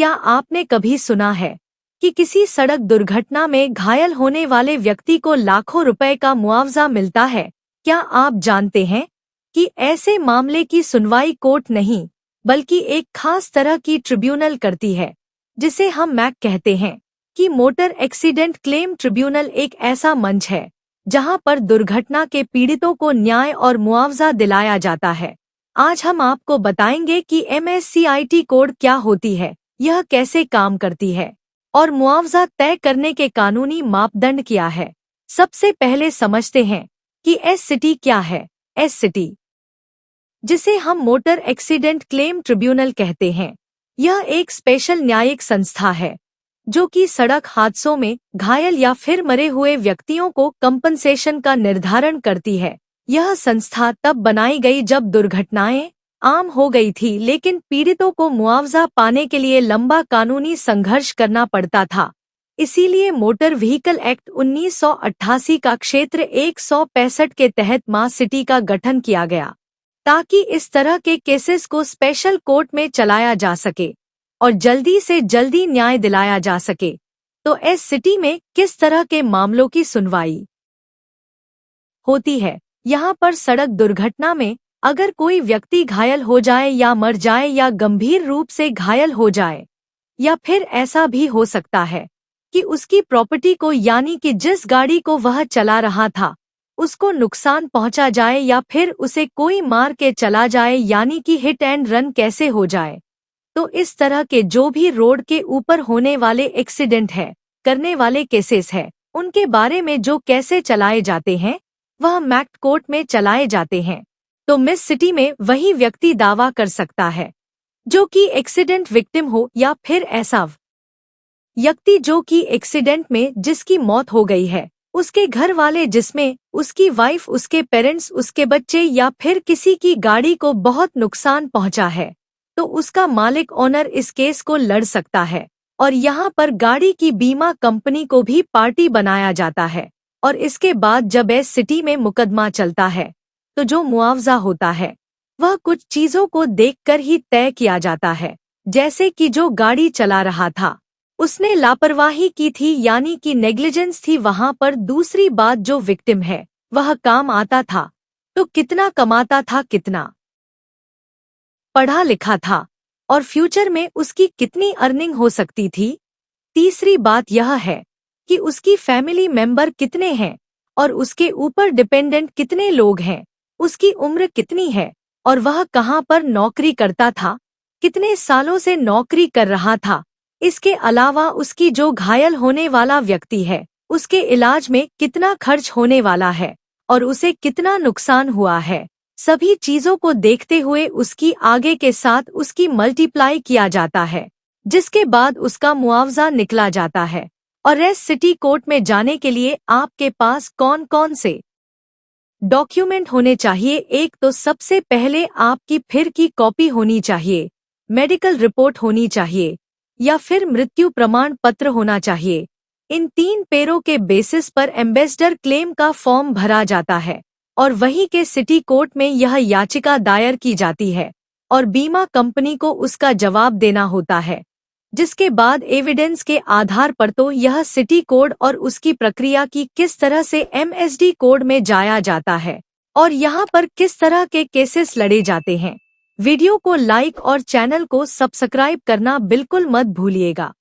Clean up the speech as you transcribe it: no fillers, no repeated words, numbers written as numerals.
क्या आपने कभी सुना है कि किसी सड़क दुर्घटना में घायल होने वाले व्यक्ति को लाखों रुपए का मुआवजा मिलता है? क्या आप जानते हैं कि ऐसे मामले की सुनवाई कोर्ट नहीं बल्कि एक खास तरह की ट्रिब्यूनल करती है, जिसे हम मैक कहते हैं? कि मोटर एक्सीडेंट क्लेम ट्रिब्यूनल एक ऐसा मंच है जहां पर दुर्घटना के पीड़ितों को न्याय और मुआवजा दिलाया जाता है। आज हम आपको बताएंगे कि MSCIT कोड क्या होती है, यह कैसे काम करती है और मुआवजा तय करने के कानूनी मापदंड क्या है। सबसे पहले समझते हैं कि SCT क्या है। SCT, जिसे हम मोटर एक्सीडेंट क्लेम ट्रिब्यूनल कहते हैं, यह एक स्पेशल न्यायिक संस्था है जो कि सड़क हादसों में घायल या फिर मरे हुए व्यक्तियों को कंपनसेशन का निर्धारण करती है। यह संस्था तब बनाई गई जब दुर्घटनाएं आम हो गई थी, लेकिन पीड़ितों को मुआवजा पाने के लिए लंबा कानूनी संघर्ष करना पड़ता था। इसीलिए मोटर व्हीकल एक्ट 1988 का क्षेत्र 165 के तहत MSCIT का गठन किया गया, ताकि इस तरह के केसेस को स्पेशल कोर्ट में चलाया जा सके और जल्दी से जल्दी न्याय दिलाया जा सके। तो SCT में किस तरह के मामलों की सुनवाई होती है? यहाँ पर सड़क दुर्घटना में अगर कोई व्यक्ति घायल हो जाए या मर जाए या गंभीर रूप से घायल हो जाए, या फिर ऐसा भी हो सकता है कि उसकी प्रॉपर्टी को, यानी कि जिस गाड़ी को वह चला रहा था, उसको नुकसान पहुंचा जाए, या फिर उसे कोई मार के चला जाए, यानी कि हिट एंड रन कैसे हो जाए, तो इस तरह के जो भी रोड के ऊपर होने वाले एक्सीडेंट है, करने वाले केसेस है, उनके बारे में जो कैसे चलाए जाते हैं वह मैक कोर्ट में चलाए जाते हैं। तो MSCIT में वही व्यक्ति दावा कर सकता है जो कि एक्सीडेंट विक्टिम हो, या फिर ऐसा व्यक्ति जो कि एक्सीडेंट में जिसकी मौत हो गई है, उसके घर वाले जिसमें उसकी वाइफ, उसके पेरेंट्स, उसके बच्चे, या फिर किसी की गाड़ी को बहुत नुकसान पहुंचा है, तो उसका मालिक, ओनर इस केस को लड़ सकता है। और यहाँ पर गाड़ी की बीमा कंपनी को भी पार्टी बनाया जाता है, और इसके बाद जब SCT में मुकदमा चलता है तो जो मुआवजा होता है वह कुछ चीजों को देखकर ही तय किया जाता है, जैसे कि जो गाड़ी चला रहा था उसने लापरवाही की थी, यानी कि नेग्लिजेंस थी वहां पर। दूसरी बात, जो विक्टिम है वह काम आता था, तो कितना कमाता था, कितना पढ़ा लिखा था, और फ्यूचर में उसकी कितनी अर्निंग हो सकती थी। तीसरी बात यह है कि उसकी फैमिली मेंबर कितने हैं और उसके ऊपर डिपेंडेंट कितने लोग हैं, उसकी उम्र कितनी है और वह कहाँ पर नौकरी करता था, कितने सालों से नौकरी कर रहा था। इसके अलावा उसकी जो घायल होने वाला व्यक्ति है, उसके इलाज में कितना खर्च होने वाला है और उसे कितना नुकसान हुआ है। सभी चीजों को देखते हुए उसकी आगे के साथ उसकी मल्टीप्लाई किया जाता है, जिसके बाद उसका मुआवजा निकला जाता है। और SCT कोर्ट में जाने के लिए आपके पास कौन कौन से डॉक्यूमेंट होने चाहिए? एक तो सबसे पहले आपकी फिर की कॉपी होनी चाहिए, मेडिकल रिपोर्ट होनी चाहिए, या फिर मृत्यु प्रमाण पत्र होना चाहिए। इन 3 पेरों के बेसिस पर एम्बेसडर क्लेम का फॉर्म भरा जाता है और वहीं के सिटी कोर्ट में यह याचिका दायर की जाती है और बीमा कंपनी को उसका जवाब देना होता है, जिसके बाद एविडेंस के आधार पर तो यह सिटी कोड और उसकी प्रक्रिया की किस तरह से MSD कोड में जाया जाता है और यहाँ पर किस तरह के केसेस लड़े जाते हैं। वीडियो को लाइक और चैनल को सब्सक्राइब करना बिल्कुल मत भूलिएगा।